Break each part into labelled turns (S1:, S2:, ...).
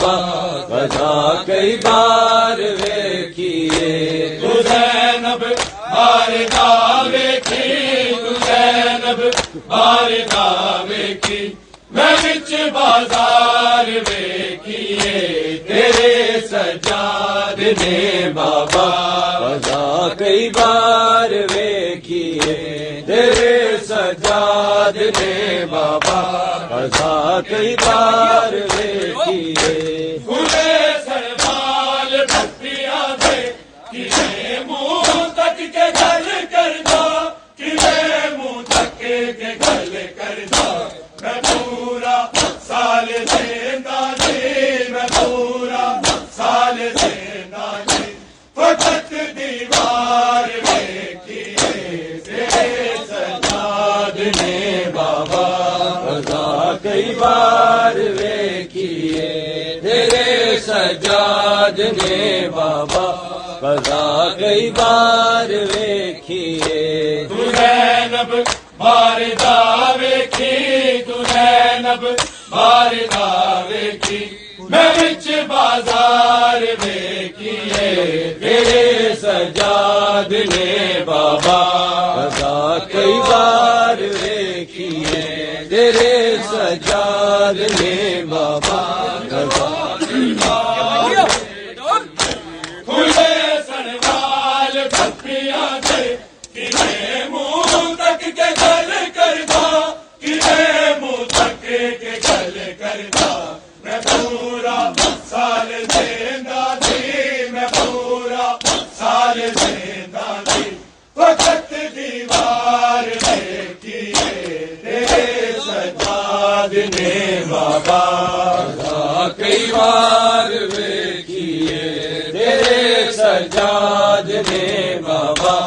S1: बाबा कदा कई बार वेखिए।
S2: तू ज़ैनब बारगा वेखी, तू ज़ैनब बारगा वेखी, मैं विच बाजार वेखिए। तेरे सजाद ने बाबा
S1: कदा कई बार वेखिए। तेरे सजाद ने बाबा कदा कई बार वेखिए।
S2: खुले सरवाल भक्तियां दे किने मुंह तक के गल कर दो, किने मुंह तक के गल कर दो। मैं पूरा साल देंदा जी, मैं पूरा साल देंदा जी, फकत दीवार वेखिए। तेरे सजाद ने बाबा
S1: कदा कई बार वेखिए। तेरे सजाद ने बाबा कदा कई बार वेखिए।
S2: तू ज़ैनब बारगा वेखी, तू ज़ैनब बारगा वेखी, मैं विच बाजार वेखिए।
S1: तेरे सजाद ने बाबा कदा कई बार वेखिए। तेरे सजाद ने बाबा कदा
S2: खुले सरवाल भक्तियां दे किने मुंह तक के गल कर दो, किने मुंह तक के गल कर दो। मैं पूरा साल देंदा जी, मैं पूरा साल देंदा जी, फकत दीवार वेखिए। तेरे सजाद ने बाबा
S1: कदा कई बार वेखिए। तेरे सजाद ने बाबा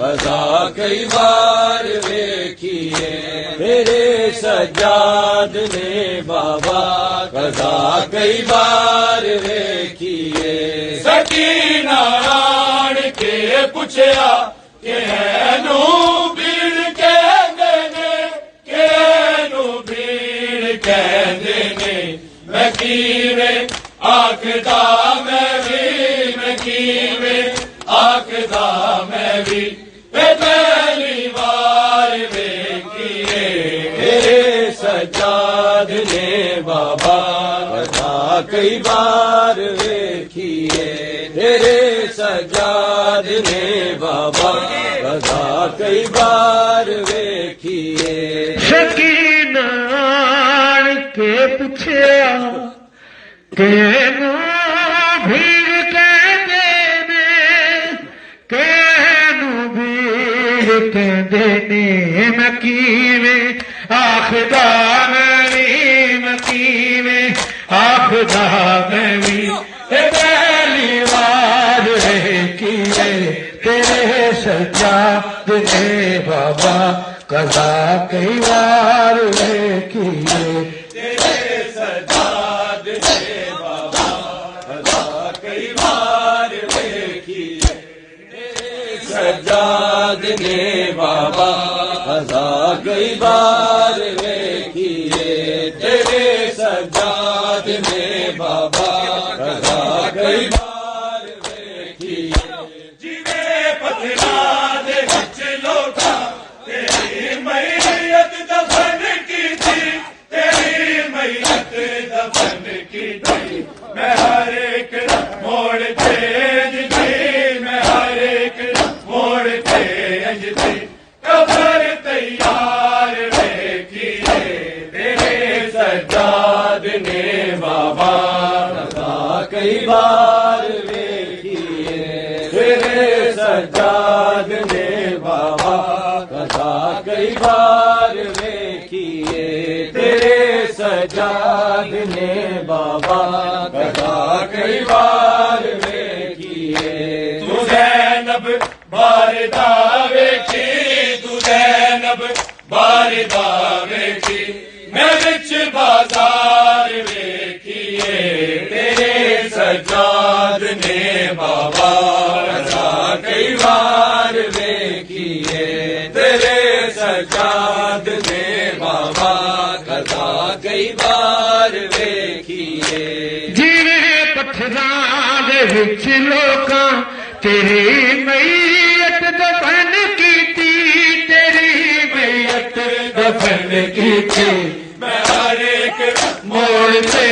S1: कदा कई बार वेखिए। तेरे सजाद ने बाबा कदा कई बार वेखिए।
S2: सकीना आण के पुछया कि हैनू भीड़ कहंदे ने, कि हैनू भीड़ कहंदे ने। मैं कीवे आखदा मैं कीवे आखदा मैं भी, पहली बार वेखिए।
S1: तेरे सजाद ने बाबा कदा कई बार वेखिए। तेरे सजाद ने बाबा कदा कई बार वेखिए।
S3: सकीना आण के पुछया केनू भीड़ कहंदे ने, केनू भीड़ कहंदे ने। मैं कीवें आखदा मैं कीवें आखदा मैं भी, पहली बार वेखिए। तेरे सजाद ने बाबा कदा कई बार वेखिए।
S2: तेरे सजाद ने बाबा
S1: कदा कई बार वेखिए। तेरे सजाद ने बाबा कदा कई बार वेखिए। तेरे सजाद ने बाबा कदा कई बार वेखिए।
S2: जिवे पथरा दे विच लोटा तेरी मैयत दफन की थी, तेरी मैयत दफन की थी। मैं हर एक मोड़ ते अंज थी, मैं हर एक मोड़ ते अंज थी। कब्र तैयार वेखिए। तेरे सजाद ने बाबा
S1: कदा कई बार वेखिए। तेरे सजाद ने बाबा कदा कई बार वेखिए। तेरे सजाद ने बाबा कदा कई बार वेखिए।
S2: तू ज़ैनब बारगा वेखी, तू ज़ैनब बारगा वेखी, मैं विच बाजार वेखिए। तेरे सजाद ने बाबा कदा कई बार वेखिए। तेरे सजाद ने बाबा कदा कई बार वेखिए।
S3: जीवे हशरां दे विच लोकां तेरी मैयत दफन कीती, तेरी मैयत दफन कीती।
S2: मैं हर एक
S3: मोड़ ते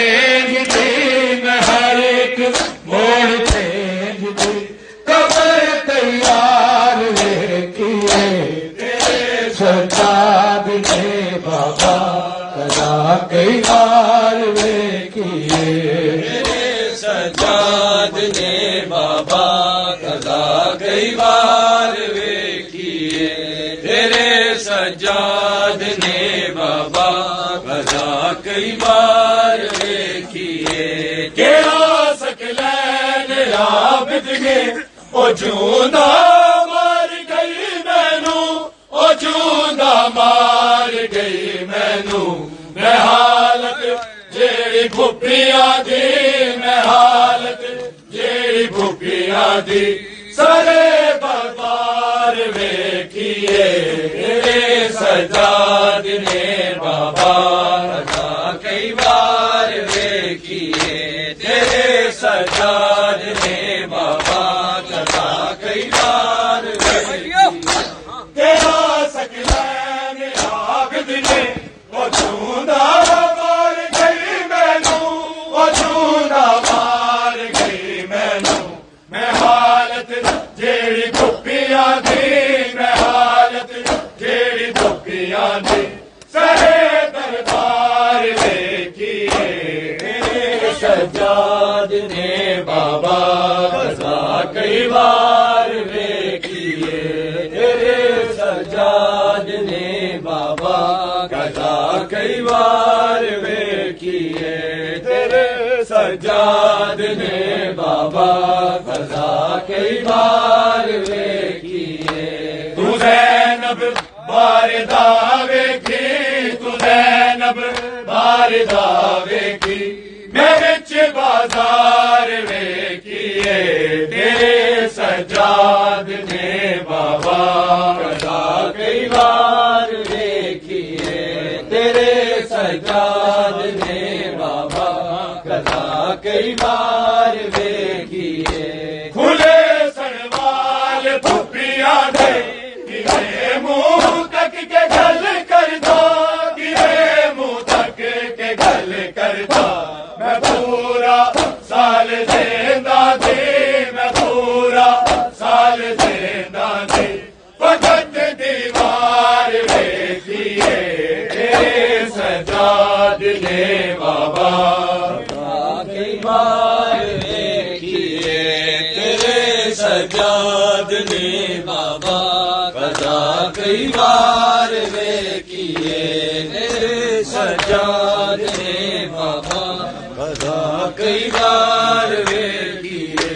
S3: दी, मैं हर एक मोड़ ते दी, कबर तैयार वेखिए तेरे सजाद ने बाबा, कदा कई बार वेखिए
S1: तेरे सजाद ने बाबा, कदा कई बार वेखिए। तेरे सजाद ने बाबा, कदा कई बार वेखिए।
S2: केड़ा सकलैन आबिद ने ओ जूंदा मार गई मैनू, ओ जूंदा मार गई मैनू। मैं हालत जेड़ी भुप्पियां दी, मैं हालत जेड़ी भुप्पियां दी, सारे बरबार वेखिए तेरे सजाद ने बाबा,
S1: कदा कई बार वेखिए। तेरे सजाद ने बाबा, कदा कई बार वेखिए।
S2: केड़ा सकलैन आबिद ने ओ जूंदा मार गई मैनू, ओ जूंदा मार गई मैनू। मैं हालत जेड़ी भुप्पियां दी, मैं हालत जेड़ी भुप्पियां दी, सारे दरबार वेखिए तेरे
S1: सजाद ने बाबा, कदा कई बार वेखिए। तेरे सजाद ने बाबा, कदा कई बार वेखिए। तेरे सजाद ने बाबा, कदा कई बार वेखिए।
S2: तू ज़ैनब बारदा वेखी, तू ज़ैनब बारदा वेखी। मैं विच बाजार वेखिए तेरे सजाद ने बाबा,
S1: कदा कई बार वेखिए। तेरे सजाद ने बाबा, कदा कई बार वेखिए।
S2: खुले सनवाल भुप्पियां दे, किरे मुंह तक के गल कर दो, किरे मुंह तक के गल कर दो। मैं पूरा साल जिंदा थी, मैं पूरा साल जिंदा थी। भगत दीवार वेखिए तेरे सजाद ने बाबा,
S1: कदा कई बार वेखिए। तेरे सजाद ने बाबा, कदा कई बार वेखिए। तेरे सजाद ने बाबा, कदा कई बार वेखिए।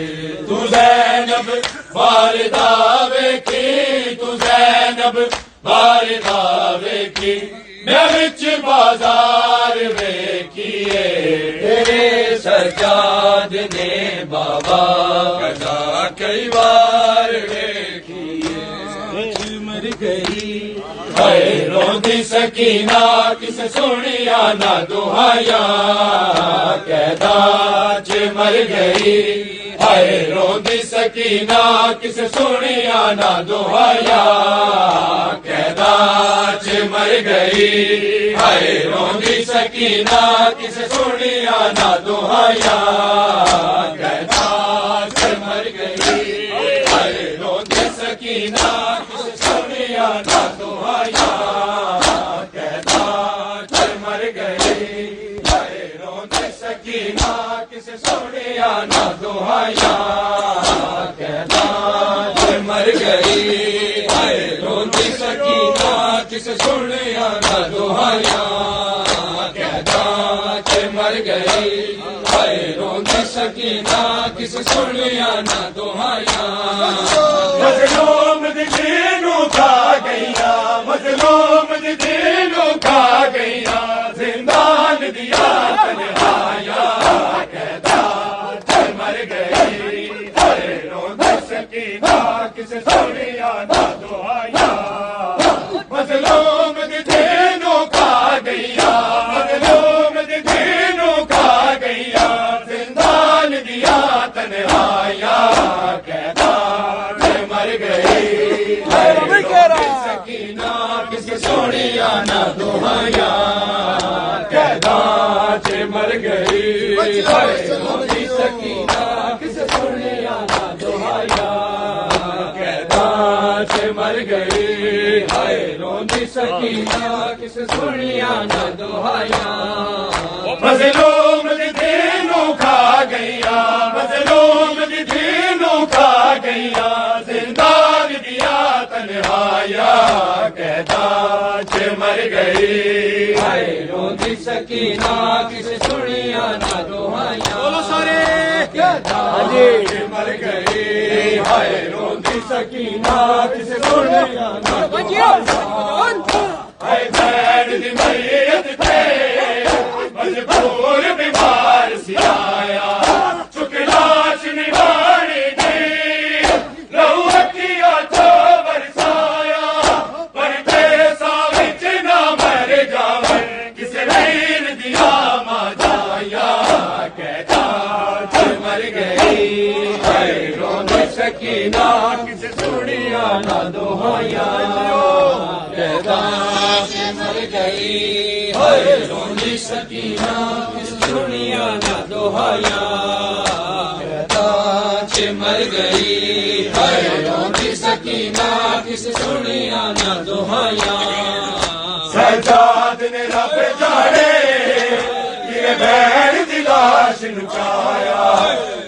S2: तू ज़ैनब बारदा वेखी, तू ज़ैनब बारदा वेखी। मैं विच बाजार वेखिए
S1: तेरे सजाद ने बाबा, कदा कई बार वेखिए। मर गई
S2: हाय रोंदी सकीना, किस सुनिया ना दुहाया, कैदा च मर गई। हाय रोंदी सकीना, किस सुनिया ना दुहाया, कैदा च मर गई। हाय रोंदी सकीना, किस सुनिया ना दुहाया, कैदा च मर गई। हाय रोंदी सकीना, किस सुनिया ना दुहाया, कैदा च मर गई। हाय रोंदी सकीना, किस सुनिया ना दुहाया, कैदा च मर गई। हाय रोंदी सकीना, किस सुनिया ना दुहाया, कैदा च मर गई। हाय रोंदी सकीना, किस सुनिया ना दुहाया। मज़लूम दिनू खा गईया, मज़लूम दिनू खा गईया, जिंदान दिया तन्हाया, कैदा च मर गई। हाय रोंदी सकीना, किस सुनिया ना दुहाया, मज़लूम दिनू खा गईया, मज़लूम दिनू खा गईया, जिंदान दिया दुहाइयां कैदां च मर गई हाय रोंदी सकीना किसे सुनिया ना दुहाइयां कैदां च मर गई हाय रोंदी सकीना किसे सुनिया ना दुहाइयां मज़लूम दी दीनों खा गईया मज़लूम दी दीनों खा गईया जिंदान दिया तन्हाया कैदां च मर गई हाय रोंदी सकीना किसे सुनिया ना दुहाइयां बोलो सारे कैदां च मर गई हाय रोंदी सकीना किसे सुनिया ना दुहाइयां हाय बैठ दी मैयत थे मजबूर बीमार सी आया चुक लाश निभानी दी लहू अखियां चो बरसाया पर पैसा विच ना मर जावे किसे वीर दिया माजाया कैदां च मर गई हाय रोंदी सकीना किसे सुनिया ना दुहाइयां कैदां च मर गई हाय रोंदी सकीना किसे सुनिया ना दुहाइयां कैदां च मर गई हाय रोंदी सकीना किसे सुनिया ना दुहाइयां सजाद ने रब जाने ये बैर दी लाश नुकाया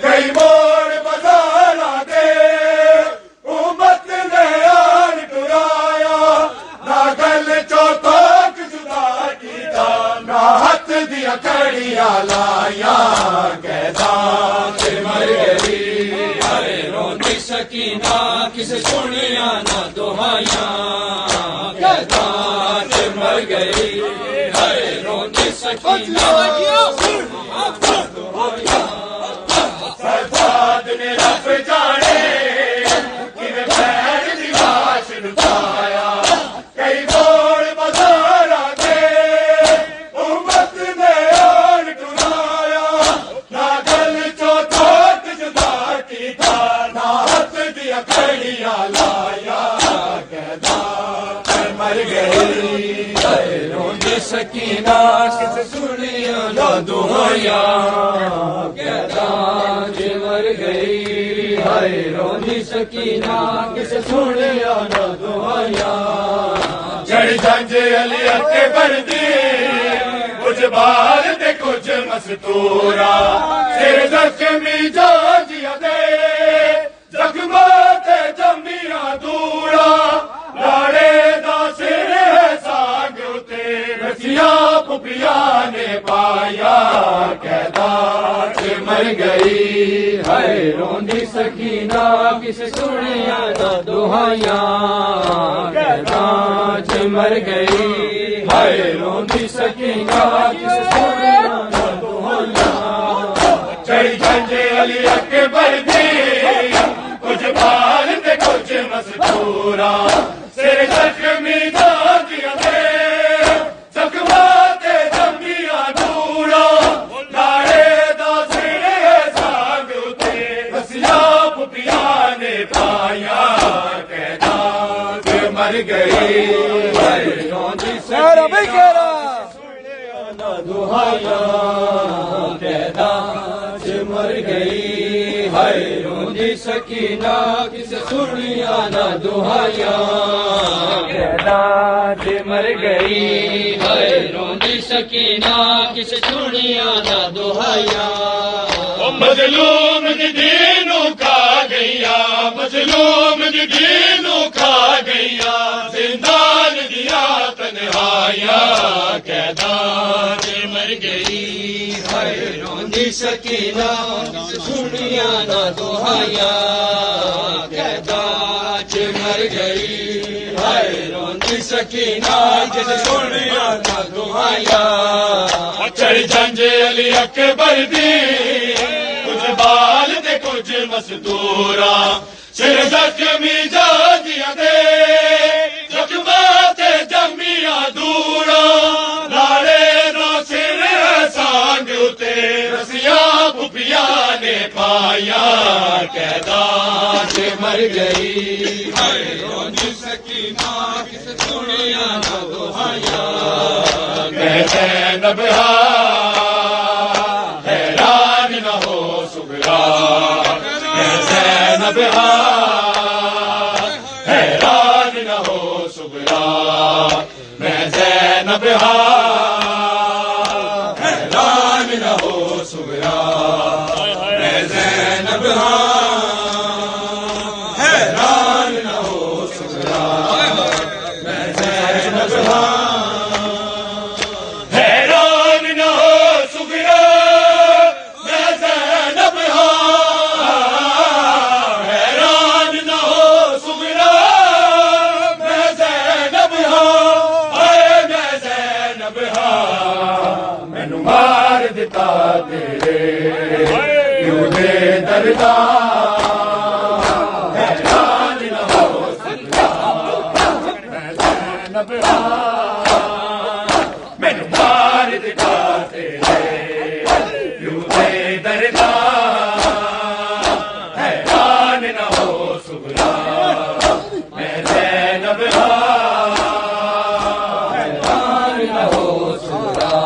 S2: कई मोड़ बाजारा दे उम्मत ने आन टुराया ना गल चौथोक जुदा कीता ना हथ दिया कड़िया लाया कैदां च मर गई हाय रोंदी सकीना किसे सुनिया ना दुहाइयां कैदां च मर गई हाय रोंदी सकीना सजाद ने रब जाने किवें बैर दी लाश नुकाया कई मोड़ बाजारा दे उम्मत ने आन टुराया ना गल चौथोक जुदा कीता ना हथ दिया कड़िया लाया कैदां च मर गई हाय रोंदी सकीना किसे सुनिया ना दुहाइयां कैदां च मर गई हाय रोंदी सकीना किसे सुनिया ना दुहाइयां जड़ जंज अली अकबर दी कुछ बाल ते कुछ मस्तूरा सिर जख्मी जाजिया दे जख्मा ते जमिया दूरा लाड़े दा सिर है साग उते रसिया पुपिया ने पाया कैदां च मर गई हाय रोंदी सकीना किसे सुनिया ना दुहाइयां कैदां च मर गई हाय रोंदी सकीना किसे सुनिया ना दुहाइयां चढ़ी झंझे अली अकबर दी कुछ बाल ते कुछ मस्तूरा सिर जख्मी जाजिया दे जख्मा ते जमिया दूरा लाड़े दा सिर है साग उते रसिया पुपिया ने पाया कैदां च मर गई हाय रोंदी सकीना सुनिया ना दुहाइयां कैदां च मर गई हाय रोंदी सकीना किसे सुनिया ना दुहाइयां कैदां च मर गई हाय रोंदी सकीना किसे सुनिया ना दुहाइयां मजलूम दी दीनों खा गईया मजलूम दी दीनों खा गईया जिंदान दिया तन्हाइयां कैदां च मर गई हाय रोंदी सकीना किसे सुनिया ना दुहाइयां कैदां च मर गई हाय रोंदी सकीना किसे सुनिया ना दुहाइयां चढ़ झंझे अली अकबर दी कुछ बाल ते कुछ मस्तूरा सिर जख्मी जाजिया दे जख्मा ते जमिया दूरा लाड़े दा सिर सांग उते रसिया पुपिया ने पाया कैदां च मर गई हाय रोंदी सकीना किसे सुनिया ना दुहाइयां
S3: ज़ैनब हैरान न हो सुगरा मैं ज़ैनब हैरान न हो सुगरा मैं ज़ैनब हैरान न हो सुगरा मैं ज़ैनब हैरान न हो सुगरा मैं ज़ैनब हैरान न हो सुगरा मैं ज़ैनब हैरान न हो सुगरा मैं ज़ैनब हाय मैं ज़ैनब मैनू मार दिता तेरे क्यों दे दरदा हैरान न हो सुगरा मैं ज़ैनब मैनू मार दिता तेरे क्यों दे दरदा हैरान न हो सुगरा मैं ज़ैनब हैरान न हो सुगरा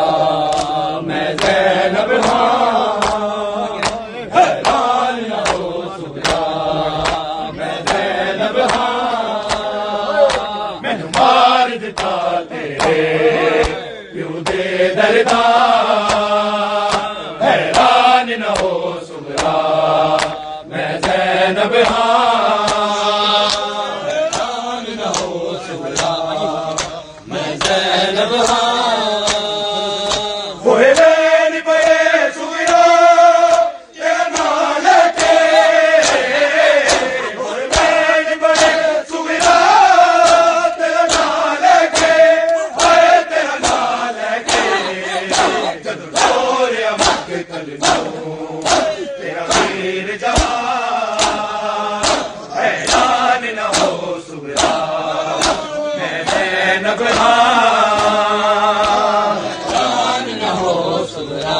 S3: मैं ज़ैनब हैरान न हो सुगरा मैं ज़ैनब मैनू मार दिता तेरे क्यों दे दरदा हैरान न हो सुगरा मैं ज़ैनब हैरान न हो सुगरा मैं ज़ैनब होए नैन बड़े सुगरा तेरा नाम लेके होए नैन बड़े सुगरा तेरा नाम लेके हाय तेरा नाम लेके जद छोड़िया मक्के तलनों तेरा वीर जवान हैरान न हो सुगरा मैं ज़ैनब हैरान न हो सुगरा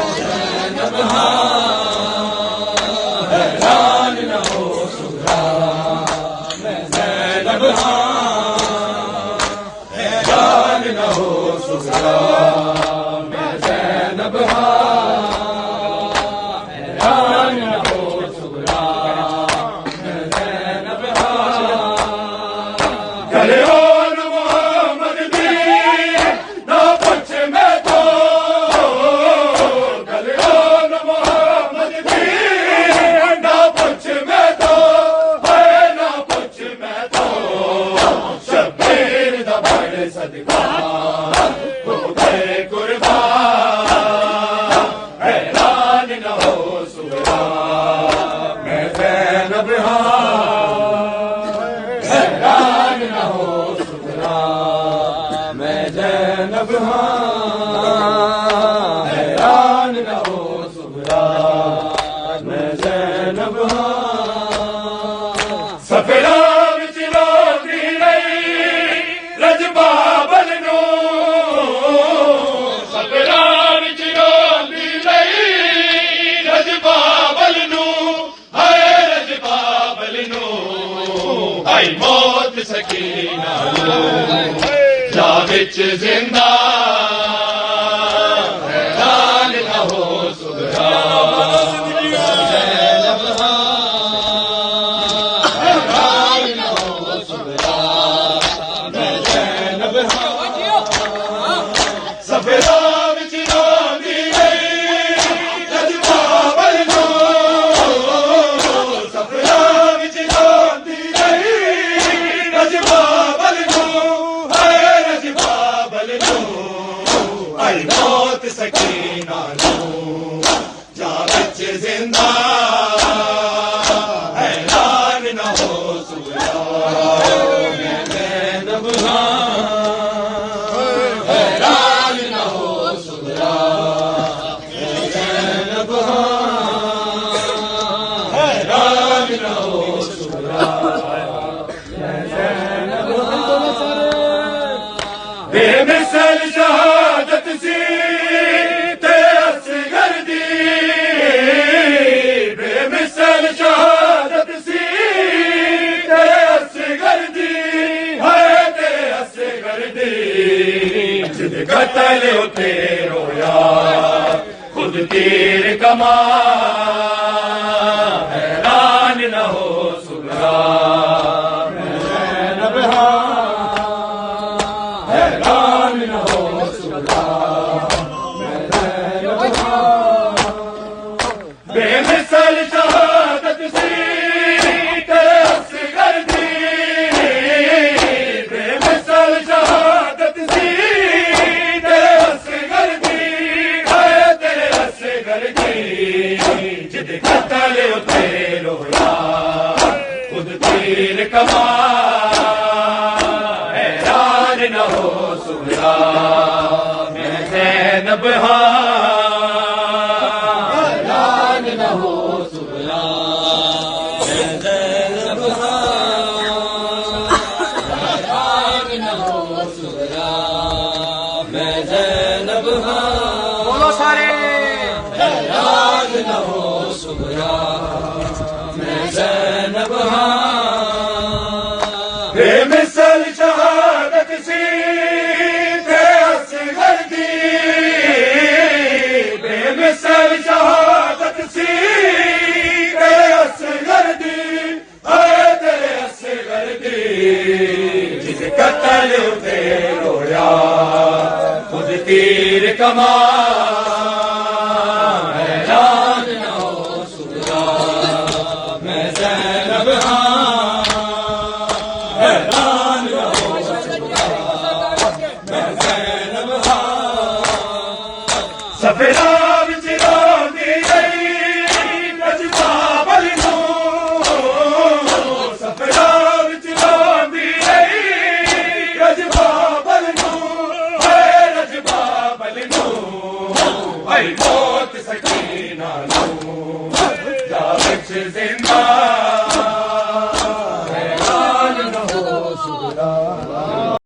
S3: ज़ैनब हैरान न हो सुगरा मैं ज़ैनब हैरान न हो सुगरा मैं ज़ैनब हैरान न हो सुगरा मैं ज़ैनब गले और मोहम्मद दी ना पूछ मैं तो गले और मोहम्मद दी ना पूछ मैं तो हाय ना पूछ मैं तो शबीर दा बड़ सदका हो गए कुर्बान हैरान न हो सुगरा मैं ज़ैनब हैरान न हो सुगरा मैं ज़ैनब हैरान न हो सुगरा मैं ज़ैनब सफेदा विच रोंदी रही रजबाबल नूं सफेदा विच रोंदी रही रजबाबल नूं हाय रजबाबल नूं हाय मौत सकीना जा विच जिंदा हैरान न हो सुगरा ज़ैनब हैरान न हो सुगरा मैं ज़ैनब सफेदा विच रोंदी रही रजबाबल नूं सफेदा विच रोंदी रही रजबाबल नूं हाय रजबाबल नूं आई मौत सकीना नूं जा विच जिंदा हैरान न हो सुगरा मैं ज़ैनब हैरान न हो सुगरा मैं ज़ैनब हैरान न हो सुगरा मैं ज़ैनब बेमिसल शहादत सी ते असगर दी कतल उते रोया खुद तीर कमा हैरान न हो सुगरा हैरान न हो सुगरा बेमिसाल शहादत सी तेरे असगर दी बेमिसाल शहादत सी तेरे असगर दी है तेरे असगर दी जिद कतल उते रोया खुद तीर कमा हैरान न हो सुगरा मैं ज़ैनब हाँ
S1: हैरान न हो सुगरा मैं ज़ैनब हैरान न हो सुगरा मैं ज़ैनब बोलो सारे हैरान न हो सुगरा मैं ज़ैनब
S3: बेमिसाल शहादत सी तेरे असगर दी बेमिसाल शहादत सी तेरे असगर दी है तेरे असगर दी जिस कतल उते रोया खुद तीर कमा हैरान न हो सुगरा मैं ज़ैनब हैरान न हो सुगरा मैं ज़ैनब सफेदा विच रोंदी रही रजबा बल नूं सफेदा विच रोंदी रही रजबा बल नूं है रजबा बल नूं भाई मौत सकीना नूं जा विच जिंदा